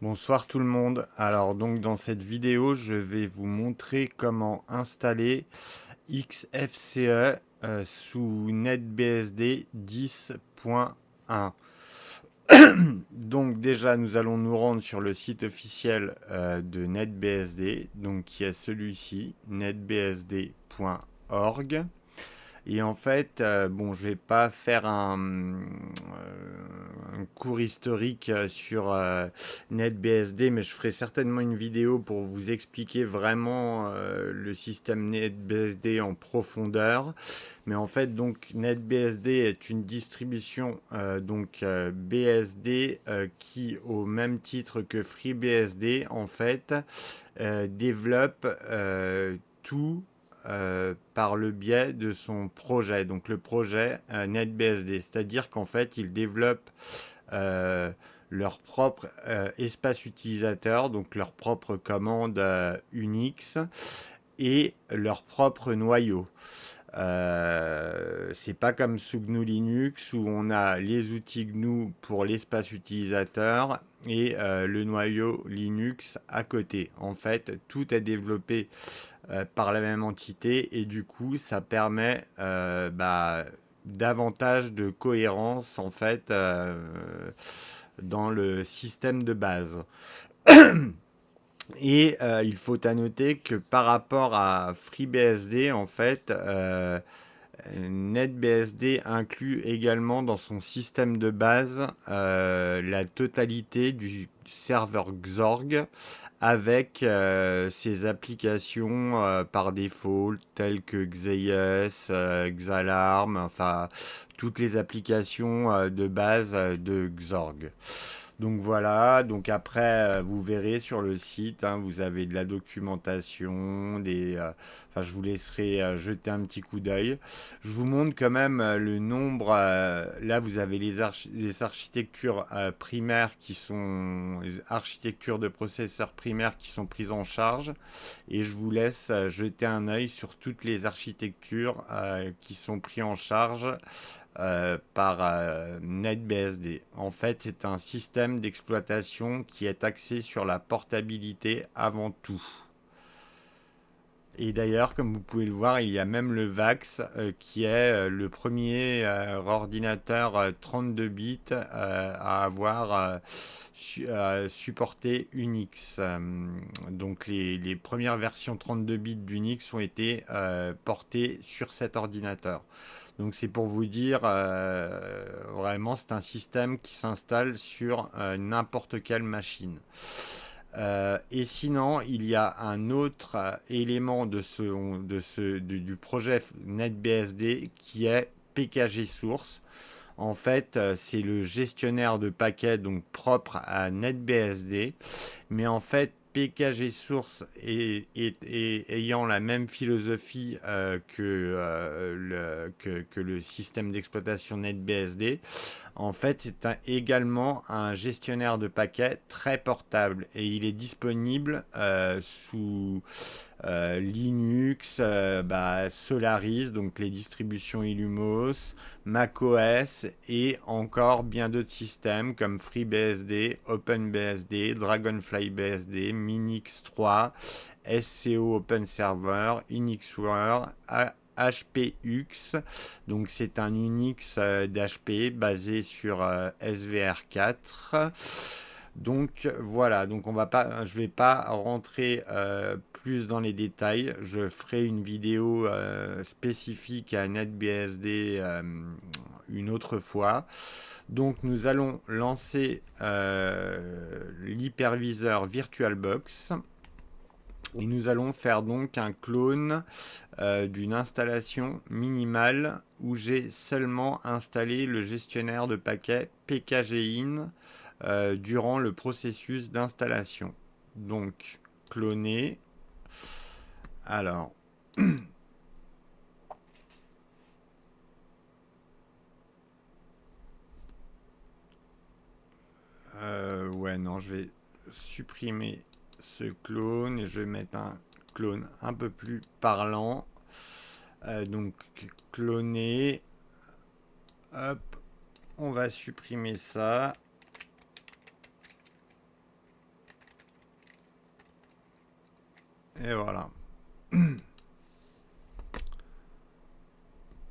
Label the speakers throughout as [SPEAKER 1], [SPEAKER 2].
[SPEAKER 1] Bonsoir tout le monde. Alors donc dans cette vidéo, je vais vous montrer comment installer XFCE sous NetBSD 10.1. Donc déjà, nous allons nous rendre sur le site officiel de NetBSD, donc qui est celui-ci, netbsd.org. Et en fait, bon, je vais pas faire un cours historique sur NetBSD, mais je ferai certainement une vidéo pour vous expliquer vraiment le système NetBSD en profondeur. Mais en fait, donc NetBSD est une distribution BSD qui, au même titre que FreeBSD, en fait, développe tout par le biais de son projet, donc le projet NetBSD. C'est-à-dire qu'en fait, ils développent euh, leur propre espace utilisateur, donc leur propre commande Unix et leur propre noyau. C'est pas comme sous GNU Linux où on a les outils GNU pour l'espace utilisateur et le noyau Linux à côté. En fait, tout est développé par la même entité et du coup ça permet davantage de cohérence en fait dans le système de base. Et il faut à noter que par rapport à FreeBSD, en fait, NetBSD inclut également dans son système de base la totalité du serveur Xorg avec ses applications par défaut telles que Xeyes, Xalarm, enfin toutes les applications de base de Xorg. Donc voilà, donc après vous verrez sur le site, hein, vous avez de la documentation, enfin je vous laisserai jeter un petit coup d'œil. Je vous montre quand même le nombre. Là, vous avez les architectures primaires qui sont les architectures de processeurs primaires qui sont prises en charge, et je vous laisse jeter un œil sur toutes les architectures qui sont prises en charge par NetBSD. En fait, c'est un système d'exploitation qui est axé sur la portabilité avant tout. Et d'ailleurs, comme vous pouvez le voir, il y a même le VAX qui est le premier ordinateur 32 bits à avoir supporté Unix. Donc les premières versions 32 bits d'Unix ont été portées sur cet ordinateur. Donc c'est pour vous dire, vraiment, c'est un système qui s'installe sur n'importe quelle machine. Et sinon, il y a un autre élément du projet NetBSD qui est PKG Source. En fait, c'est le gestionnaire de paquets donc propre à NetBSD. Mais en fait, PKG Source ayant la même philosophie que le système d'exploitation NetBSD, en fait, c'est également un gestionnaire de paquets très portable et il est disponible sous Linux, Solaris, donc les distributions Illumos, macOS et encore bien d'autres systèmes comme FreeBSD, OpenBSD, DragonflyBSD, Minix3, SCO OpenServer, Unixware, HPUX. Donc c'est un Unix d'HP basé sur SVR4. Donc voilà, donc je vais pas rentrer plus dans les détails. Je ferai une vidéo spécifique à NetBSD une autre fois. Donc nous allons lancer l'hyperviseur VirtualBox et nous allons faire donc un clone d'une installation minimale où j'ai seulement installé le gestionnaire de paquets PKGIN durant le processus d'installation. Donc, cloner. Alors, ouais, non, je vais supprimer ce clone et je vais mettre un clone un peu plus parlant. Donc, cloner. Hop, on va supprimer ça. Et voilà.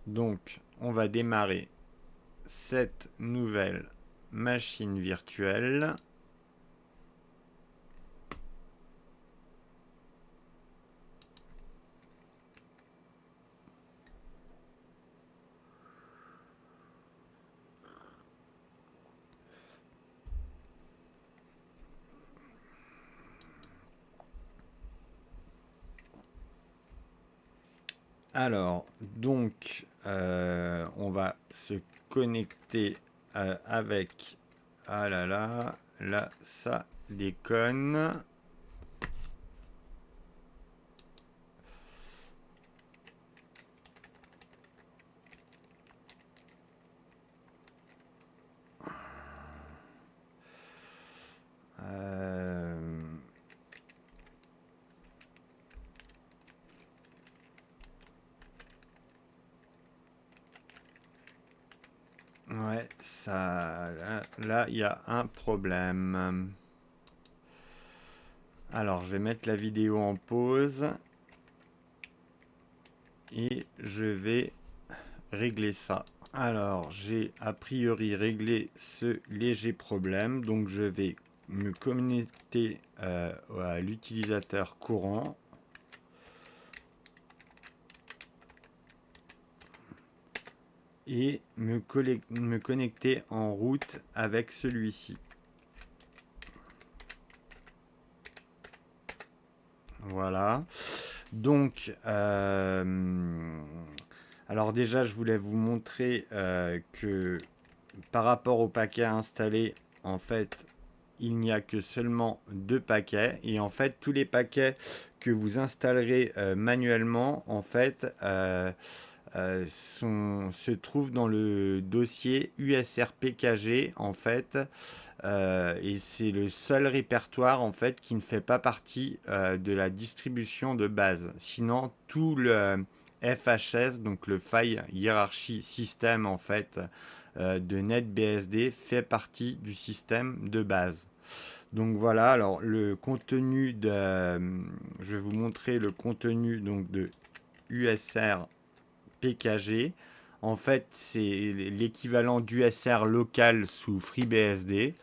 [SPEAKER 1] Donc, on va démarrer cette nouvelle machine virtuelle. Alors, donc, on va se connecter avec... Ah là là, là, ça déconne. Euh, Ouais, ça... Là, il y a un problème. Alors, je vais mettre la vidéo en pause et je vais régler ça. Alors, j'ai a priori réglé ce léger problème, donc je vais me connecter à l'utilisateur courant et me connecter en route avec celui-ci. Voilà. Donc, alors déjà, je voulais vous montrer que par rapport au paquet installé, en fait, il n'y a que seulement 2 paquets. Et en fait, tous les paquets que vous installerez manuellement, en fait, se trouvent dans le dossier USR PKG, en fait. Et c'est le seul répertoire, en fait, qui ne fait pas partie de la distribution de base. Sinon, tout le FHS, donc le File Hierarchy System, en fait, de NetBSD fait partie du système de base. Donc voilà, alors le contenu de... je vais vous montrer le contenu donc de USR PKG. En fait, c'est l'équivalent d'USR local sous FreeBSD.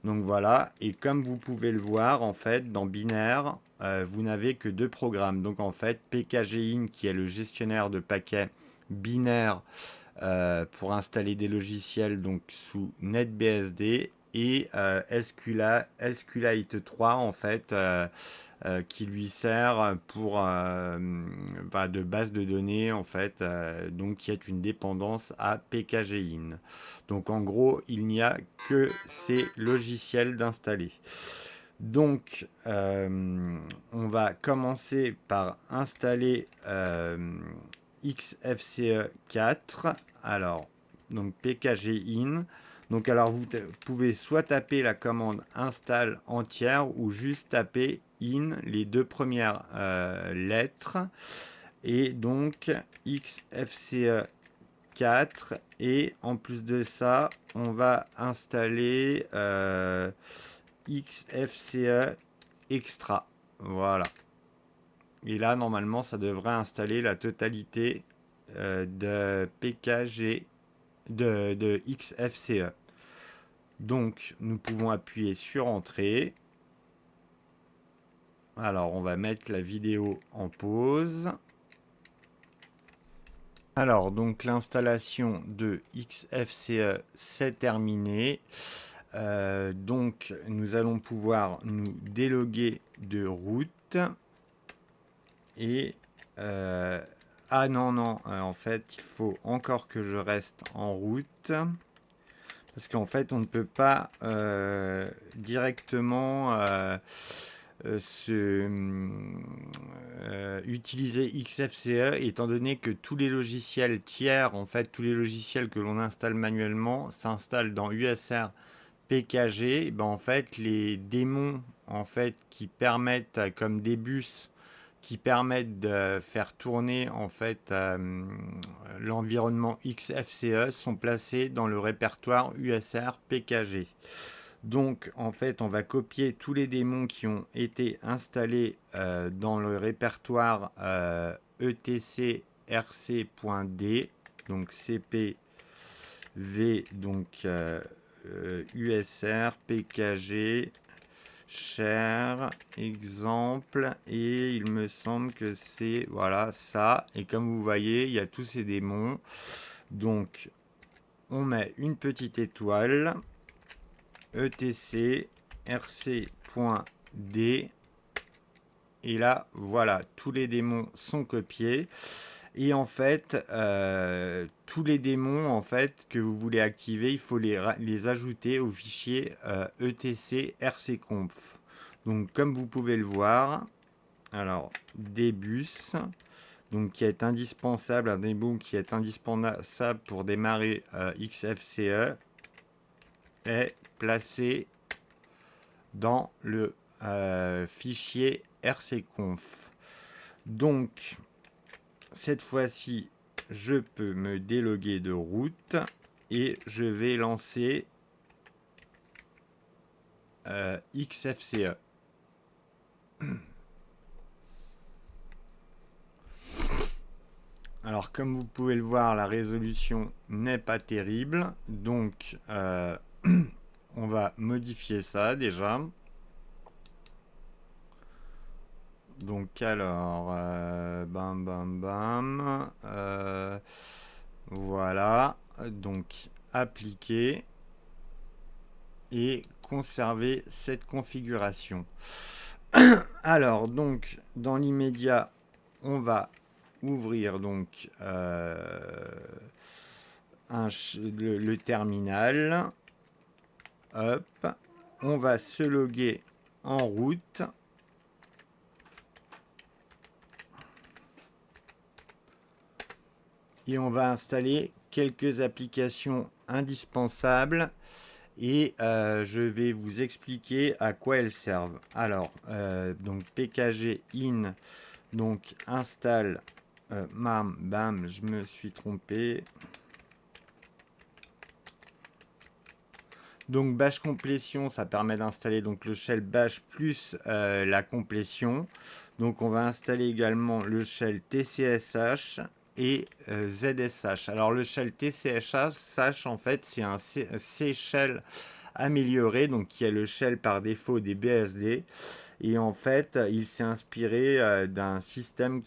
[SPEAKER 1] Donc voilà, et comme vous pouvez le voir, en fait, dans binaire, vous n'avez que 2 programmes. Donc en fait, PKGIN, qui est le gestionnaire de paquets binaires pour installer des logiciels donc sous NetBSD, et SQLite 3 en fait, qui lui sert pour de base de données en fait, donc qui est une dépendance à PKGIN. Donc en gros, il n'y a que ces logiciels d'installer. Donc, on va commencer par installer XFCE 4. Alors, donc pkgin. Donc, alors vous pouvez soit taper la commande install entière ou juste taper in les 2 premières lettres. Et donc XFCE 4. Et en plus de ça, on va installer XFCE extra. Voilà. Et là, normalement, ça devrait installer la totalité de PKG de XFCE. Donc, nous pouvons appuyer sur Entrée. Alors, on va mettre la vidéo en pause. Alors, donc, l'installation de XFCE, c'est terminé. Donc, nous allons pouvoir nous déloguer de route. Et ah non, non, en fait, il faut encore que je reste en route. Parce qu'en fait, on ne peut pas directement utiliser XFCE, étant donné que tous les logiciels tiers, en fait, tous les logiciels que l'on installe manuellement, s'installent dans USR PKG. Ben, en fait, les démons en fait, qui permettent, comme des bus, qui permettent de faire tourner en fait l'environnement XFCE sont placés dans le répertoire USR PKG. Donc en fait, on va copier tous les démons qui ont été installés dans le répertoire etc.rc.d, donc cpv, donc usr, pkg, share, exemple, et il me semble que c'est voilà ça. Et comme vous voyez, il y a tous ces démons. Donc on met une petite étoile, etc rc.d, et là voilà, tous les démons sont copiés. Et en fait, tous les démons en fait que vous voulez activer, il faut les ajouter au fichier etc rcconf. Donc comme vous pouvez le voir, alors dbus, donc qui est indispensable, un démon qui est indispensable pour démarrer XFCE, est placé dans le fichier rcconf. Donc cette fois-ci, je peux me déloguer de route et je vais lancer XFCE. Alors comme vous pouvez le voir, la résolution n'est pas terrible, donc on va modifier ça déjà. Donc alors, bam bam bam, voilà, donc appliquer et conserver cette configuration. Alors donc dans l'immédiat, on va ouvrir donc le terminal. Hop, on va se loguer en route. Et on va installer quelques applications indispensables et je vais vous expliquer à quoi elles servent. Alors, donc pkg in, donc installe, bam, je me suis trompé. Donc bash complétion, ça permet d'installer donc le shell bash plus la complétion. Donc on va installer également le shell tcsh et ZSH. Alors le shell tcsh, en fait, c'est un C shell amélioré, donc qui est le shell par défaut des BSD. Et en fait, il s'est inspiré d'un système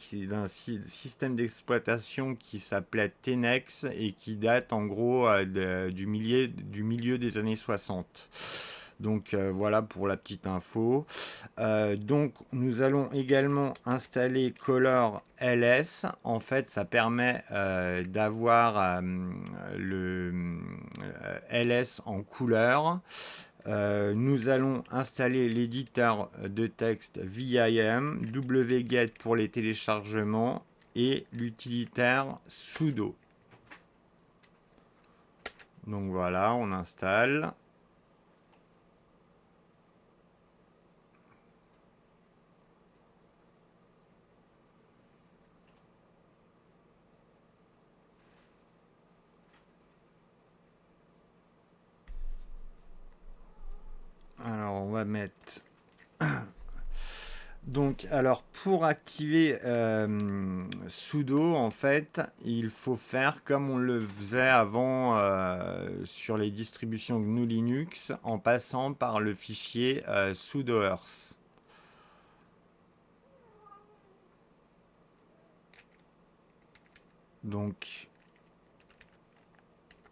[SPEAKER 1] d'exploitation qui s'appelait Tenex et qui date en gros du milieu des années 60. Donc voilà pour la petite info. Donc nous allons également installer Color LS. En fait, ça permet d'avoir le LS en couleur. Nous allons installer l'éditeur de texte VIM, wget pour les téléchargements et l'utilitaire sudo. Donc voilà, on installe. Alors on va mettre... Donc, alors pour activer sudo, en fait, il faut faire comme on le faisait avant sur les distributions GNU Linux, en passant par le fichier sudo earth. Donc,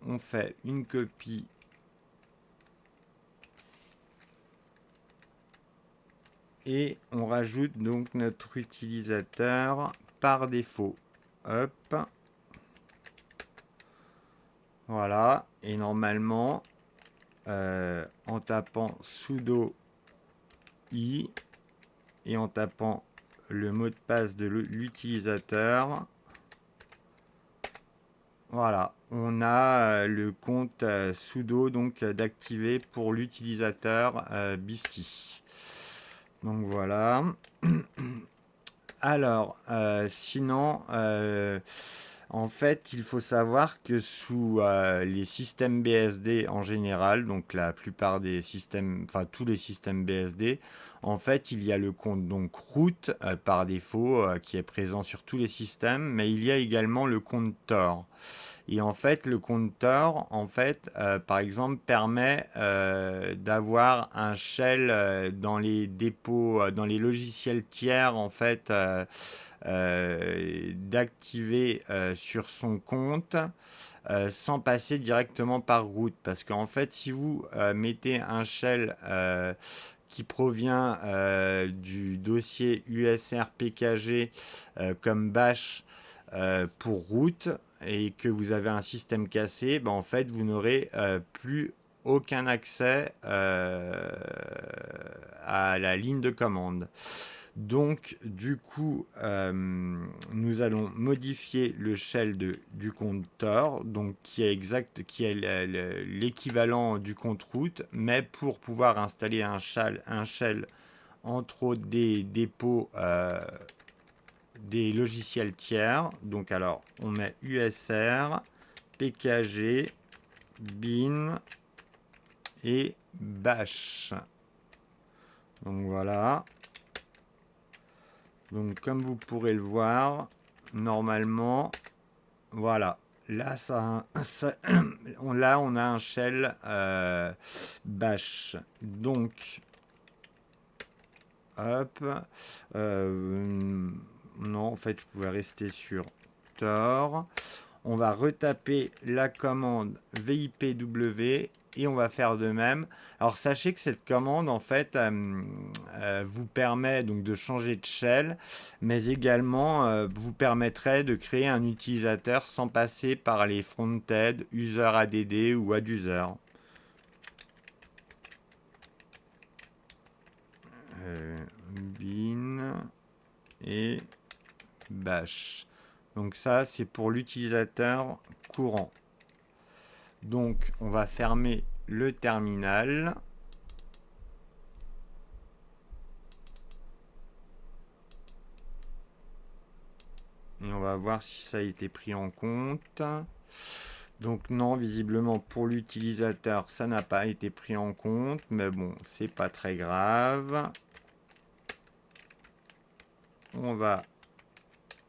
[SPEAKER 1] on fait une copie et on rajoute donc notre utilisateur par défaut. Hop. Voilà. Et normalement, en tapant sudo i et en tapant le mot de passe de l'utilisateur, voilà, on a le compte sudo donc d'activer pour l'utilisateur Bisty. Donc voilà. Alors, sinon, En fait, il faut savoir que sous les systèmes BSD en général, donc la plupart des systèmes, enfin tous les systèmes BSD, en fait, il y a le compte donc root par défaut qui est présent sur tous les systèmes, mais il y a également le compte Tor. Et en fait, le compteur, en fait, par exemple, permet d'avoir un shell dans les dépôts, dans les logiciels tiers, en fait, d'activer sur son compte sans passer directement par route. Parce qu'en fait, si vous mettez un shell qui provient du dossier USR PKG comme bash pour route et que vous avez un système cassé, ben en fait, vous n'aurez plus aucun accès à la ligne de commande. Donc, du coup, nous allons modifier le shell du compteur, donc qui est exact, qui est l'équivalent du compte route, mais pour pouvoir installer un shell entre des dépôts des logiciels tiers. Donc, alors, on met USR, PKG, bin et bash. Donc voilà. Donc comme vous pourrez le voir, normalement, voilà. Là, là on a un shell bash. Donc, hop. Non, en fait, je pouvais rester sur Tor. On va retaper la commande VIPW et on va faire de même. Alors sachez que cette commande en fait vous permet donc de changer de shell, mais également vous permettrait de créer un utilisateur sans passer par les front-end user add ou adduser. Bin et bash. Donc ça c'est pour l'utilisateur courant. Donc on va fermer le terminal. Et on va voir si ça a été pris en compte. Donc non, visiblement pour l'utilisateur, ça n'a pas été pris en compte. Mais bon, c'est pas très grave. On va...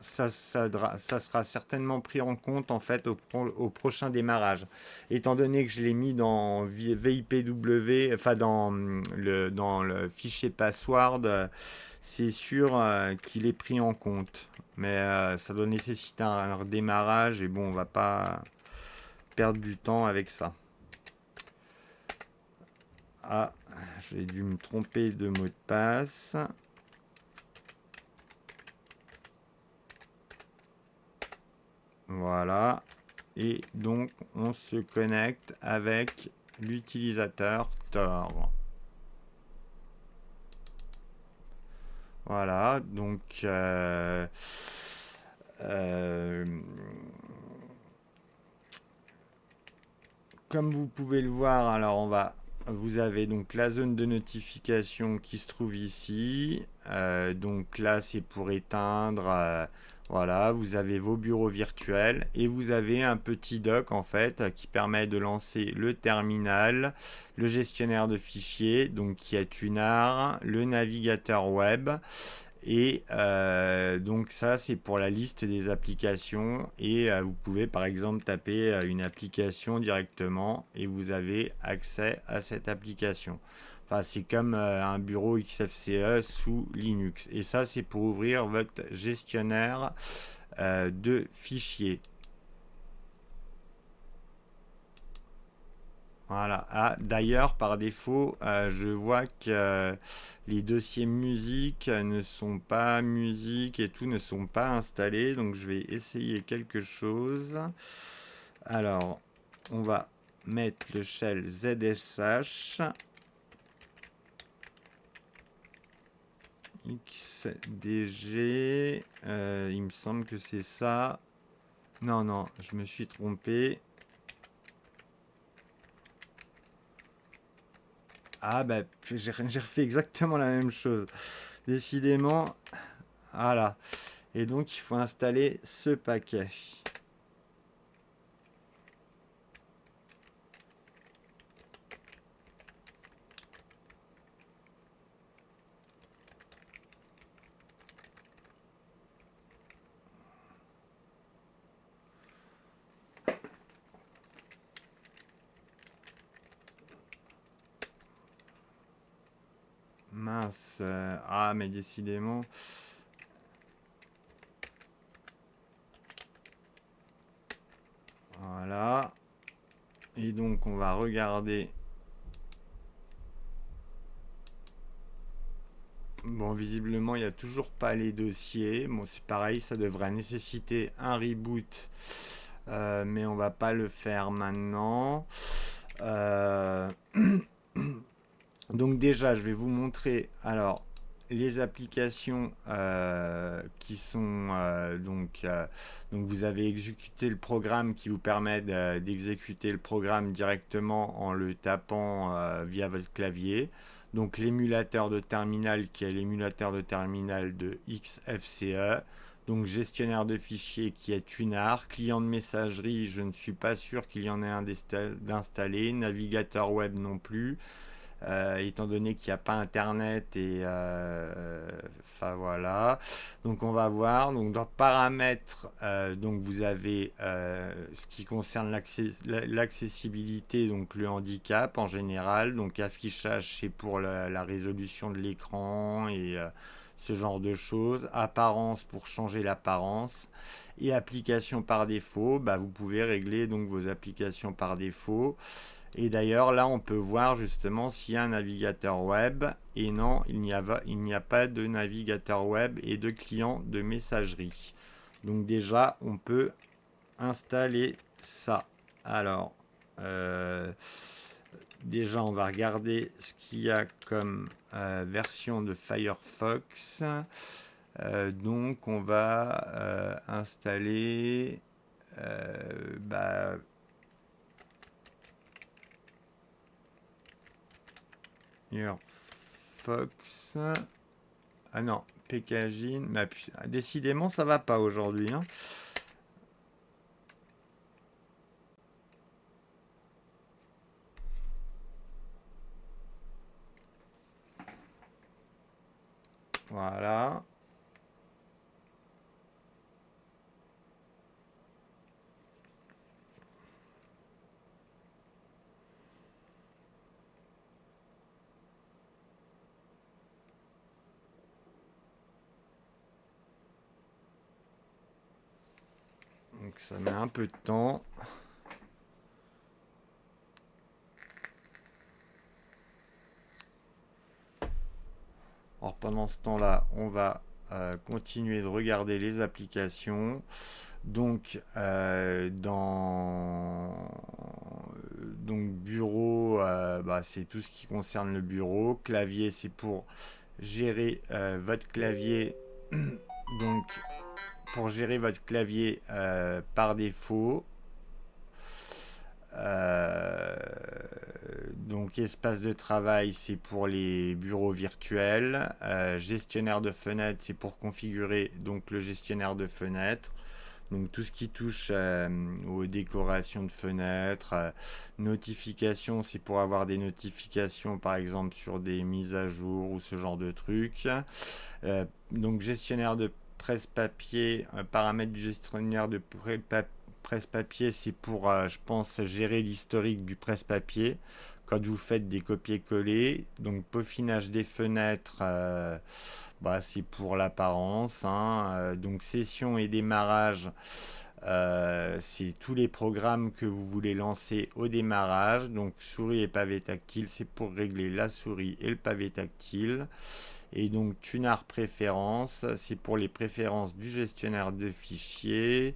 [SPEAKER 1] Ça sera certainement pris en compte en fait au prochain démarrage. Étant donné que je l'ai mis dans VIPW, enfin dans le fichier password, c'est sûr qu'il est pris en compte. Mais ça doit nécessiter un redémarrage et bon, on va pas perdre du temps avec ça. Ah, j'ai dû me tromper de mot de passe. Voilà. Et donc, on se connecte avec l'utilisateur Tor. Voilà. Donc, comme vous pouvez le voir, alors vous avez donc la zone de notification qui se trouve ici. Donc là, c'est pour éteindre. Voilà, vous avez vos bureaux virtuels et vous avez un petit dock en fait qui permet de lancer le terminal, le gestionnaire de fichiers, donc qui est Tunar, le navigateur web. Et donc ça, c'est pour la liste des applications. Et vous pouvez par exemple taper une application directement et vous avez accès à cette application. Enfin, c'est comme un bureau XFCE sous Linux. Et ça, c'est pour ouvrir votre gestionnaire de fichiers. Voilà. Ah, d'ailleurs, par défaut, je vois que les dossiers musique ne sont pas musique et tout ne sont pas installés. Donc, je vais essayer quelque chose. Alors, on va mettre le shell ZSH. XDG. Il me semble que c'est ça. Non, non, je me suis trompé. Ah bah j'ai refait exactement la même chose. Décidément, voilà. Et donc il faut installer ce paquet. Mince. Ah, mais décidément. Voilà. Et donc, on va regarder. Bon, visiblement, il n'y a toujours pas les dossiers. Bon, c'est pareil, ça devrait nécessiter un reboot. Mais on va pas le faire maintenant. Euh, Donc déjà, je vais vous montrer alors les applications qui sont donc vous avez exécuté le programme qui vous permet d'exécuter le programme directement en le tapant via votre clavier. Donc l'émulateur de terminal qui est l'émulateur de terminal de XFCE. Donc gestionnaire de fichiers qui est Tunar, client de messagerie, je ne suis pas sûr qu'il y en ait un d'installé, navigateur web non plus. Étant donné qu'il n'y a pas internet et enfin voilà. Donc on va voir. Donc dans paramètres, donc vous avez ce qui concerne l'accessibilité, donc le handicap en général. Donc affichage, c'est pour la résolution de l'écran et ce genre de choses. Apparence pour changer l'apparence. Et application par défaut, bah, vous pouvez régler donc vos applications par défaut. Et d'ailleurs, là, on peut voir justement s'il y a un navigateur web. Et non, il n'y a pas de navigateur web et de client de messagerie. Donc déjà, on peut installer ça. Alors, euh, déjà, on va regarder ce qu'il y a comme version de Firefox. Donc, on va installer bah, Firefox. Ah non, Packaging. Mais décidément, ça va pas aujourd'hui, hein. Voilà. Donc ça met un peu de temps. Alors pendant ce temps-là, on va continuer de regarder les applications. Donc donc bureau, bah, c'est tout ce qui concerne le bureau. Clavier, c'est pour gérer votre clavier. Donc pour gérer votre clavier par défaut. Euh, donc espace de travail, c'est pour les bureaux virtuels. Gestionnaire de fenêtres, c'est pour configurer donc le gestionnaire de fenêtres. Donc tout ce qui touche aux décorations de fenêtres, notifications, c'est pour avoir des notifications par exemple sur des mises à jour ou ce genre de trucs. Donc gestionnaire de presse-papier, paramètres du gestionnaire de presse-papier, c'est pour, je pense, gérer l'historique du presse-papier quand vous faites des copier-coller. Donc peaufinage des fenêtres, bah, c'est pour l'apparence, hein. Donc session et démarrage, c'est tous les programmes que vous voulez lancer au démarrage. Donc souris et pavé tactile, c'est pour régler la souris et le pavé tactile. Et donc Tunar préférences, c'est pour les préférences du gestionnaire de fichiers.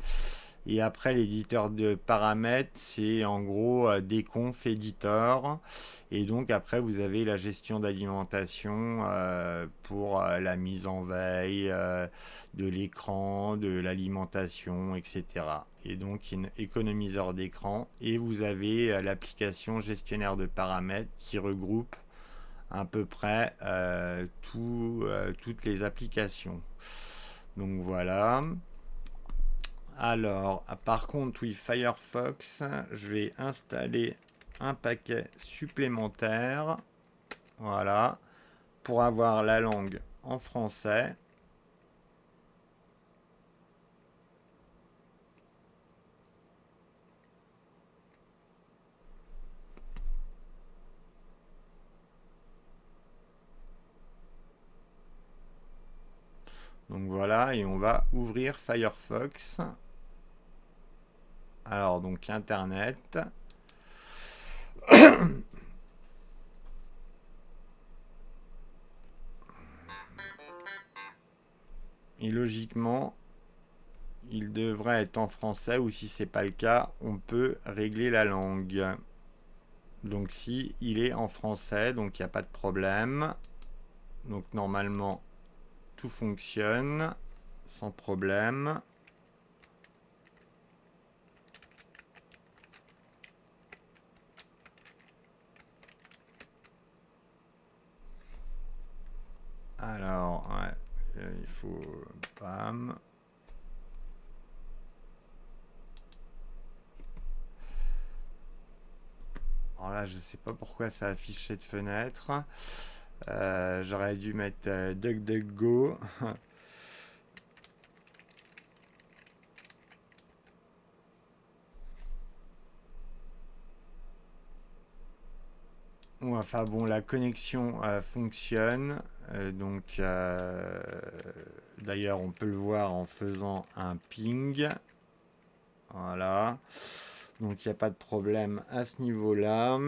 [SPEAKER 1] Et après, l'éditeur de paramètres, c'est en gros des confs éditeurs. Et donc après, vous avez la gestion d'alimentation pour la mise en veille de l'écran, de l'alimentation, etc. Et donc, un économiseur d'écran. Et vous avez l'application gestionnaire de paramètres qui regroupe à peu près toutes les applications. Donc voilà. Alors, par contre, oui, Firefox, je vais installer un paquet supplémentaire. Voilà. Pour avoir la langue en français. Donc voilà, et on va ouvrir Firefox. Alors donc Internet. Et logiquement, il devrait être en français, ou si c'est pas le cas, on peut régler la langue. Donc si il est en français, donc il n'y a pas de problème. Donc normalement tout fonctionne sans problème. Alors, ouais, il faut... Bam. Alors là, je sais pas pourquoi ça affiche cette fenêtre. J'aurais dû mettre DuckDuckGo. Ou enfin bon, la connexion fonctionne. Donc, d'ailleurs, on peut le voir en faisant un ping. Voilà. Donc, il n'y a pas de problème à ce niveau-là.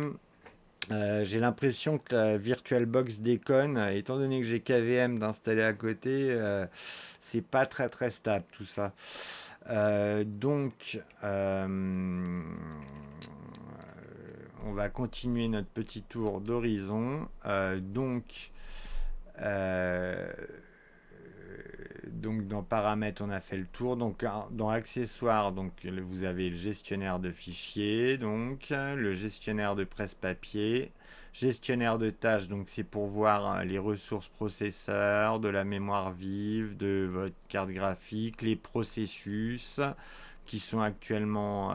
[SPEAKER 1] J'ai l'impression que la VirtualBox déconne, étant donné que j'ai KVM d'installer à côté, c'est pas très très stable tout ça. Donc, on va continuer notre petit tour d'horizon. Euh, donc dans paramètres, on a fait le tour. Donc dans accessoires, donc vous avez le gestionnaire de fichiers, donc le gestionnaire de presse-papier, gestionnaire de tâches. Donc c'est pour voir les ressources processeurs, de la mémoire vive, de votre carte graphique, les processus qui sont actuellement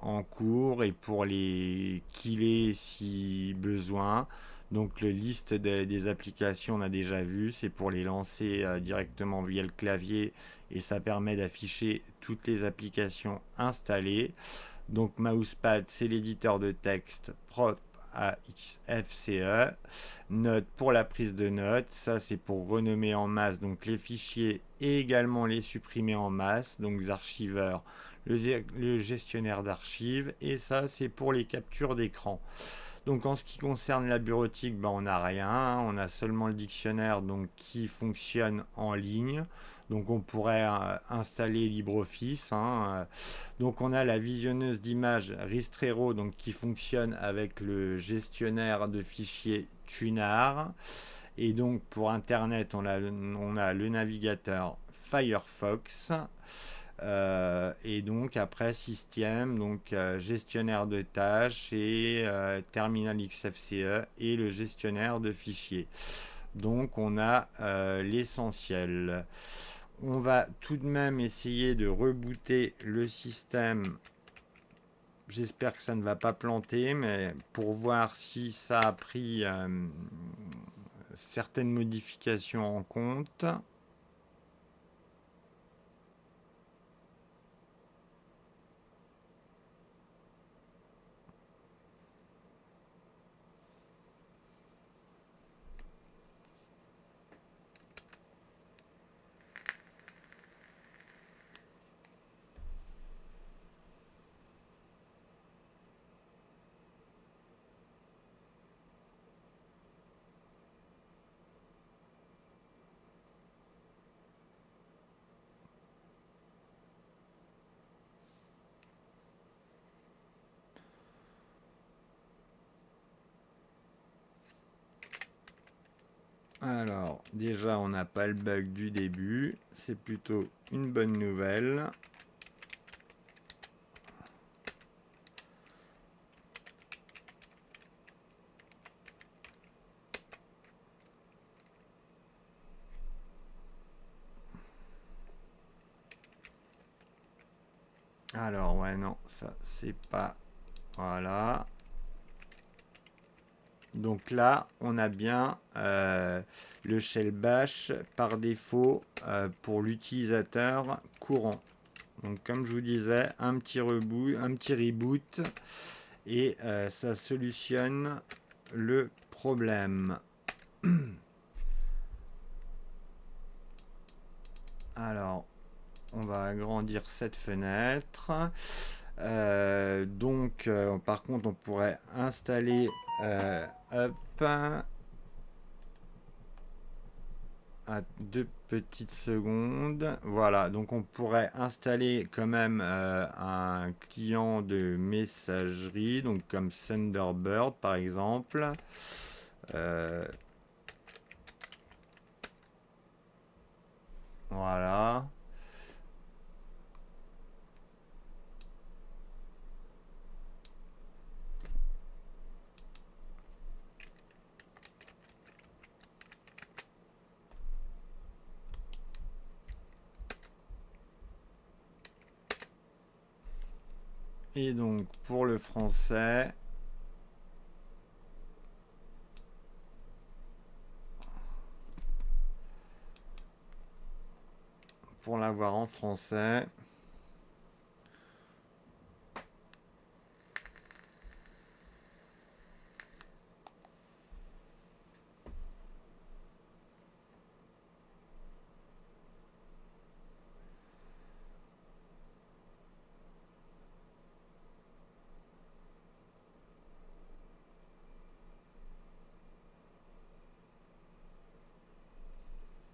[SPEAKER 1] en cours et pour les killer si besoin. Donc le liste des applications, on a déjà vu, c'est pour les lancer directement via le clavier et ça permet d'afficher toutes les applications installées. Donc Mousepad, c'est l'éditeur de texte propre à XFCE. Note pour la prise de notes, ça c'est pour renommer en masse donc les fichiers et également les supprimer en masse, donc archiveurs, le gestionnaire d'archives, et ça c'est pour les captures d'écran. Donc en ce qui concerne la bureautique, ben, on n'a rien, hein. On a seulement le dictionnaire donc, qui fonctionne en ligne. Donc on pourrait installer LibreOffice, hein. Donc on a la visionneuse d'images Ristrero donc, qui fonctionne avec le gestionnaire de fichiers Tunar. Et donc pour Internet, on a le navigateur Firefox. Et donc après système, donc gestionnaire de tâches et terminal XFCE et le gestionnaire de fichiers. Donc on a l'essentiel. On va tout de même essayer de rebooter le système. J'espère que ça ne va pas planter, mais pour voir si ça a pris certaines modifications en compte. Alors, déjà, on n'a pas le bug du début. C'est plutôt une bonne nouvelle. Alors, ouais, non, ça, c'est pas... Voilà. Donc là, on a bien le shell bash par défaut pour l'utilisateur courant. Donc comme je vous disais, un petit reboot et ça solutionne le problème. Alors, on va agrandir cette fenêtre. Par contre, on pourrait installer hop, à 2 petites secondes. Voilà, donc on pourrait installer quand même un client de messagerie, donc comme Thunderbird par exemple. Voilà. Et donc pour le français, pour l'avoir en français,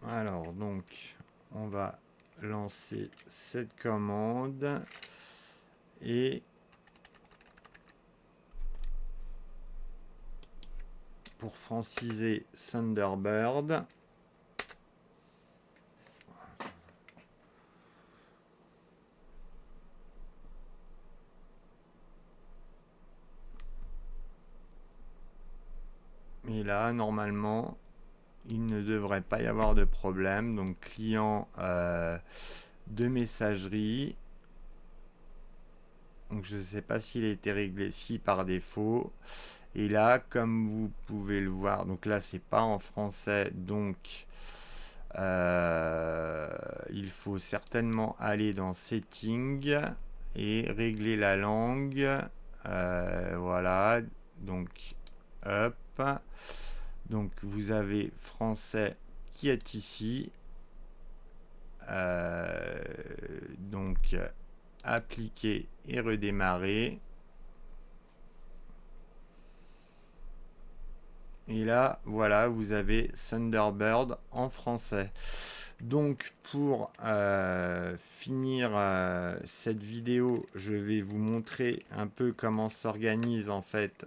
[SPEAKER 1] alors donc on va lancer cette commande et pour franciser Thunderbird, et là normalement il ne devrait pas y avoir de problème. Donc client de messagerie, donc je ne sais pas s'il a été réglé si par défaut. Et là, comme vous pouvez le voir, donc là c'est pas en français, donc il faut certainement aller dans Settings et régler la langue. Voilà, donc hop. Donc vous avez français qui est ici. Donc appliquer et redémarrer. Et là, voilà, vous avez Thunderbird en français. Donc pour finir cette vidéo, je vais vous montrer un peu comment s'organise en fait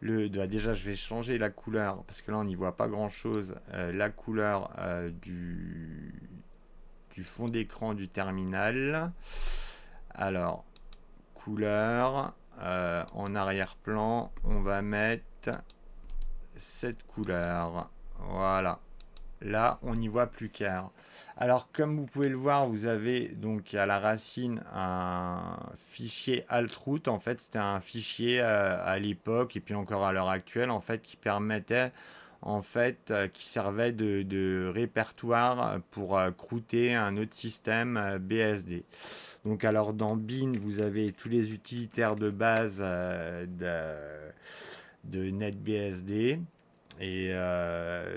[SPEAKER 1] déjà je vais changer la couleur parce que là on n'y voit pas grand chose. La couleur du fond d'écran du terminal. Alors, couleur, en arrière-plan, on va mettre cette couleur. Voilà. Là, on n'y voit plus clair. Alors, comme vous pouvez le voir, vous avez donc à la racine un fichier altroot. En fait, c'était un fichier à l'époque et puis encore à l'heure actuelle, en fait, qui permettait, en fait, qui servait de répertoire pour crouter un autre système BSD. Donc, alors dans Bin, vous avez tous les utilitaires de base de NetBSD. Et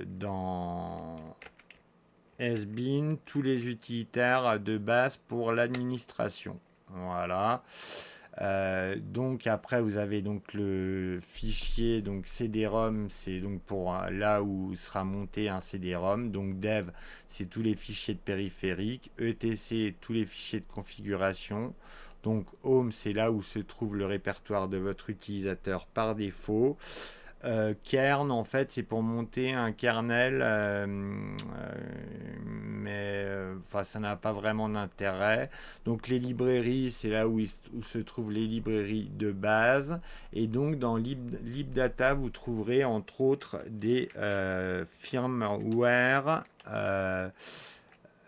[SPEAKER 1] dans SBIN, tous les utilitaires de base pour l'administration. Voilà. Donc après vous avez donc le fichier donc CD-ROM, c'est donc pour là où sera monté un CD-ROM. Donc dev, c'est tous les fichiers de périphérique. ETC, tous les fichiers de configuration. Donc home, c'est là où se trouve le répertoire de votre utilisateur par défaut. Kern, en fait, c'est pour monter un kernel, mais enfin, ça n'a pas vraiment d'intérêt. Donc, les librairies, c'est là où se trouvent les librairies de base. Et donc, dans LibData, vous trouverez entre autres des firmware.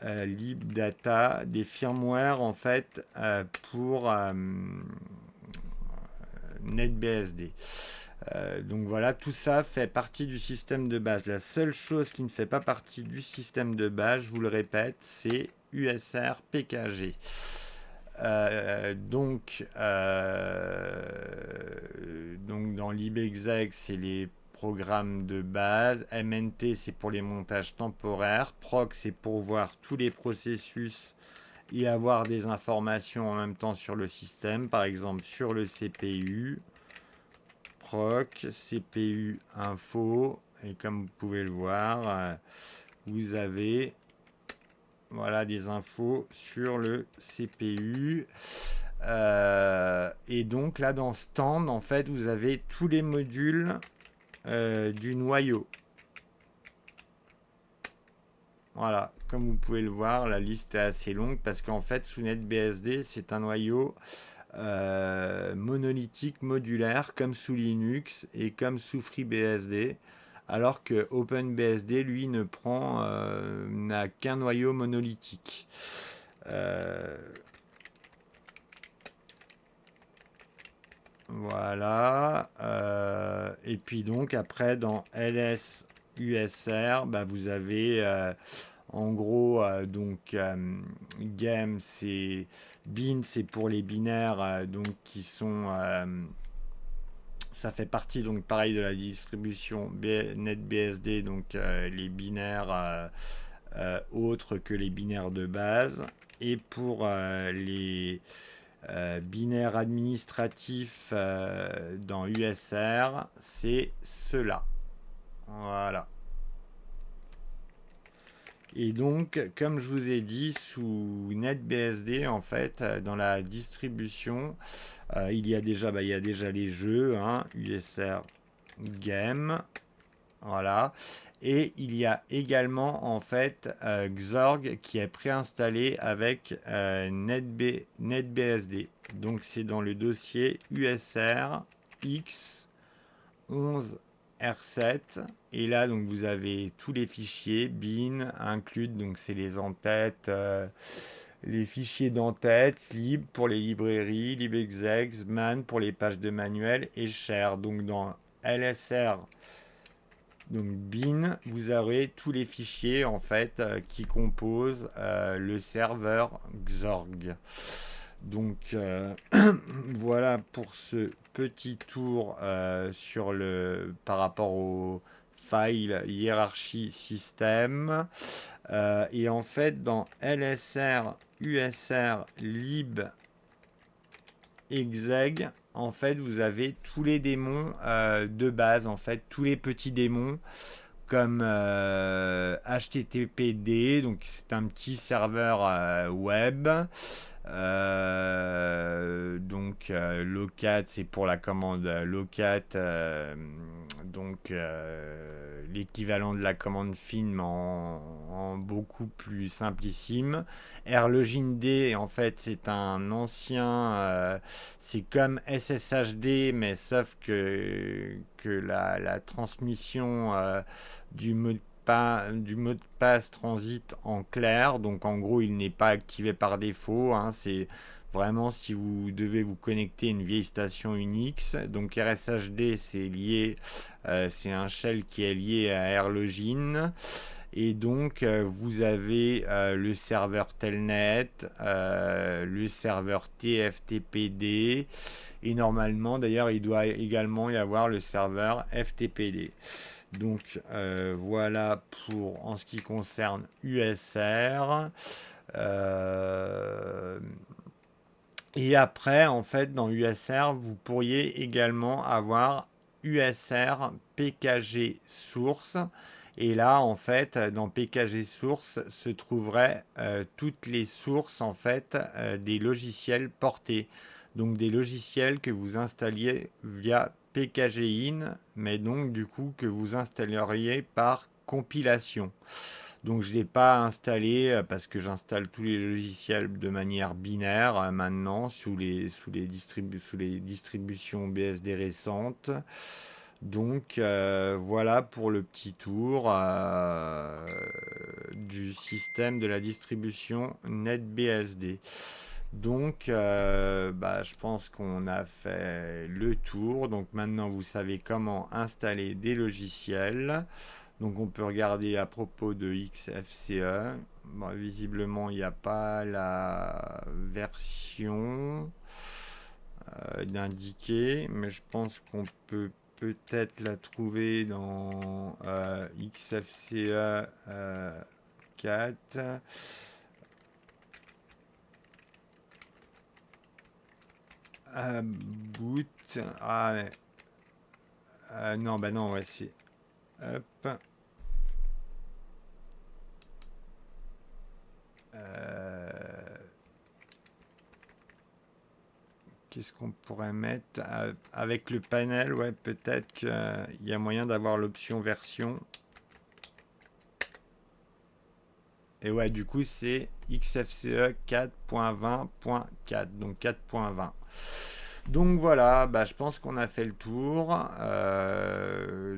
[SPEAKER 1] LibData, des firmware en fait pour NetBSD. Donc voilà, tout ça fait partie du système de base. La seule chose qui ne fait pas partie du système de base, je vous le répète, c'est USR PKG. Donc dans libexec, c'est les programmes de base. MNT, c'est pour les montages temporaires. Proc, c'est pour voir tous les processus et avoir des informations en même temps sur le système, par exemple sur le CPU. Proc, CPU info, et comme vous pouvez le voir, vous avez voilà des infos sur le CPU. Et donc là dans stand, en fait, vous avez tous les modules du noyau. Voilà, comme vous pouvez le voir, la liste est assez longue parce qu'en fait, sous NetBSD, c'est un noyau monolithique modulaire comme sous Linux et comme sous FreeBSD, alors que OpenBSD, lui, n'a qu'un noyau monolithique. Voilà. Et puis donc après dans LS USR, bah, vous avez en gros donc game c'est bin c'est pour les binaires donc qui sont ça fait partie donc pareil de la distribution NetBSD donc les binaires autres que les binaires de base et pour les binaire administratif dans USR, c'est cela. Voilà. Et donc, comme je vous ai dit, sous NetBSD, en fait, dans la distribution, il y a déjà les jeux, hein, USR Game. Voilà. Et il y a également en fait Xorg qui est préinstallé avec NetBSD. Donc c'est dans le dossier USR X11R7. Et là donc vous avez tous les fichiers bin, include, donc c'est les en-têtes, les fichiers d'en-tête, lib pour les librairies, libexecs, man pour les pages de manuel et share. Donc dans LSR donc bin, vous aurez tous les fichiers en fait qui composent le serveur Xorg. Donc voilà pour ce petit tour sur par rapport au file hiérarchie système. Et en fait dans LSR, USR, lib, exeg, en fait, vous avez tous les démons de base, en fait, tous les petits démons comme HTTPD, donc c'est un petit serveur web. Locat, c'est pour la commande locat, donc l'équivalent de la commande film en beaucoup plus simplissime. RLoginD, en fait, c'est un ancien, c'est comme SSHD, mais sauf que la transmission du mot de passe transite en clair, donc en gros il n'est pas activé par défaut, hein, c'est vraiment si vous devez vous connecter à une vieille station Unix. Donc RSHD c'est lié, c'est un shell qui est lié à RLogin. Et donc vous avez le serveur Telnet, le serveur TFTPD, et normalement d'ailleurs il doit également y avoir le serveur FTPD. Donc voilà pour en ce qui concerne USR. Et après, en fait, dans USR, vous pourriez également avoir USR PKG Source. Et là, en fait, dans PKG Source se trouveraient toutes les sources en fait des logiciels portés. Donc des logiciels que vous installiez via PKGin, mais donc du coup que vous installeriez par compilation. Donc je ne l'ai pas installé parce que j'installe tous les logiciels de manière binaire maintenant sous les distributions BSD récentes. Donc voilà pour le petit tour du système de la distribution NetBSD. Donc je pense qu'on a fait le tour. Donc maintenant vous savez comment installer des logiciels. Donc on peut regarder à propos de XFCE. Bon, visiblement il n'y a pas la version d'indiquer, mais je pense qu'on peut peut-être la trouver dans XFCE 4. Boot. Ah, mais, non, bah non, ouais, c'est. Hop. Qu'est-ce qu'on pourrait mettre avec le panel? Ouais, peut-être qu'il y a moyen d'avoir l'option version. Et ouais, du coup, c'est XFCE 4.20.4, donc 4.20. Donc voilà, bah, je pense qu'on a fait le tour.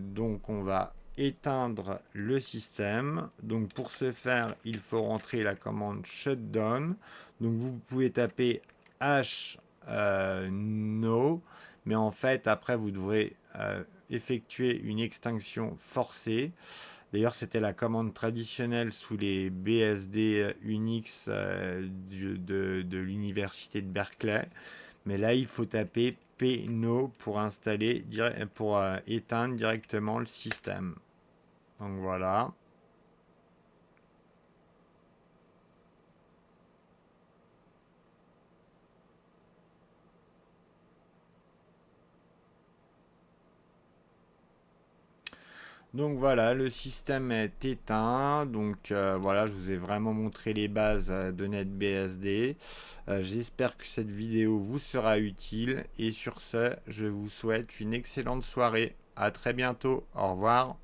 [SPEAKER 1] Donc on va éteindre le système. Donc pour ce faire, il faut rentrer la commande shutdown. Donc vous pouvez taper H no, mais en fait après vous devrez effectuer une extinction forcée. D'ailleurs, c'était la commande traditionnelle sous les BSD Unix de l'université de Berkeley. Mais là, il faut taper pno pour installer, pour éteindre directement le système. Donc voilà. Donc voilà, le système est éteint. Donc voilà, je vous ai vraiment montré les bases de NetBSD. J'espère que cette vidéo vous sera utile. Et sur ce, je vous souhaite une excellente soirée. À très bientôt. Au revoir.